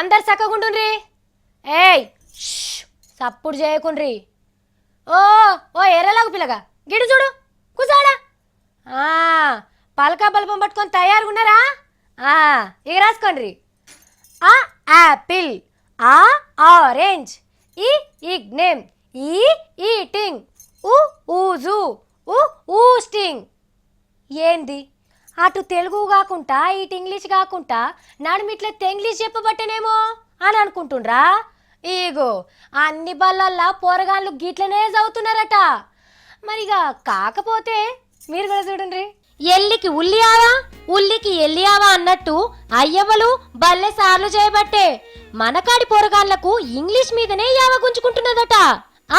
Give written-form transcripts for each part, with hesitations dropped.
అందరు చక్కగుండుండ్రి. ఏయ్ సప్పుడు చేయకుండ్రి. ఓ ఓ ఎర్రలాగు పిల్లగా గిడు చూడు కూసాడా. పలక బల్పం పట్టుకొని తయారుగా ఉన్నారా? ఇక రాసుకోండ్రి. ఆ యాపిల్, ఆ ఆరెంజ్, ఈ ఇగ్నేమ్, ఈ ఈటింగ్, ఊ ఊజు, ఊ ఊస్టింగ్. ఏంది అటు తెలుగు కాకుండా ఇటు ఇంగ్లీష్ కాకుండా నడుమిట్ల తెంగ్లీష్ చెప్పబట్టేనేమో అని అనుకుంటుండ్రా? ఇగో అన్ని బళ్ళల్లా పోరగాళ్ళు గిట్లనే చదువుతున్నారట. మరిగా కాకపోతే మీరు కూడా చూడండి, ఎల్లికి ఉల్లియావా ఉల్లికి ఎల్లియావా అన్నట్టు అయ్యవ్వలు బల్లె సార్లు చేయబట్టే మనకాడి పోరగాళ్లకు ఇంగ్లీష్ మీదనే యావ గుంజుకుంటున్నదట.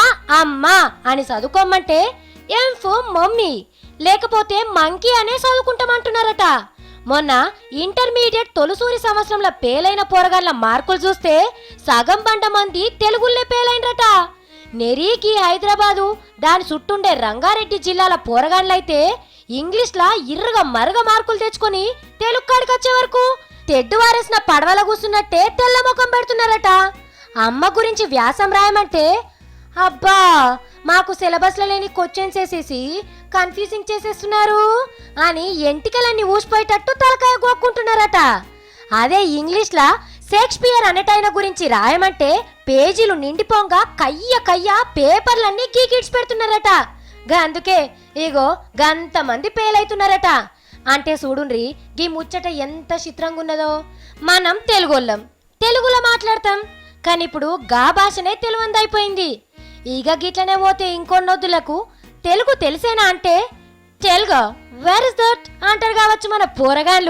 ఆ అమ్మా అని చదువుకోమంటే ఎం ఫర్ మమ్మీ లేకపోతే మంకీ అనే చదువుకుంటామంటున్నారట. మొన్న ఇంటర్మీడియట్ తొలిసూరి సంవత్సరంలో పేలైన పోరగాళ్ల మార్కులు చూస్తే సగం బండ మంది తెలుగుల్లే పేలైనరట. నెరీకి హైదరాబాదు దాని చుట్టుండే రంగారెడ్డి జిల్లాల పోరగాళ్లైతే ఇంగ్లీష్లా ఇర్రగా మరగ మార్కులు తెచ్చుకొని తెలుగు కాడికి వచ్చే వరకు తెడ్డు వారేసిన పడవల కూర్చున్నట్టే తెల్ల ముఖం పెడుతున్నారట. అమ్మ గురించి వ్యాసం రాయమంటే అబ్బా మాకు సిలబస్లో లేని క్వశ్చన్స్ వేసేసి కన్ఫ్యూజింగ్ చేసేస్తున్నారు అని ఎంటికలన్నీ ఊసిపోయేటట్టు తలకాయ గోక్కుంటున్నారట. అదే ఇంగ్లీష్లా షేక్స్పియర్ అనేటైన గురించి రాయమంటే పేజీలు నిండిపోంగా కయ్య పేపర్లన్నీ గీకిడ్చి పెడుతున్నారట. అందుకే ఇగో గంతమంది పేలైతున్నారట. అంటే చూడుండ్రి గీ ముచ్చట ఎంత చిత్రంగా ఉన్నదో. మనం తెలుగోళ్ళం, తెలుగులో మాట్లాడతాం, కానీ ఇప్పుడు గా భాషనే తెలుగుందైపోయింది. ఇక గిట్లనే పోతే ఇంకొన్నొద్దులకు తెలుగు తెలిసేనా అంటే తెలుగు వేర్ ఇస్ దట్ అంటారు కావచ్చు మన పోరగాళ్ళు.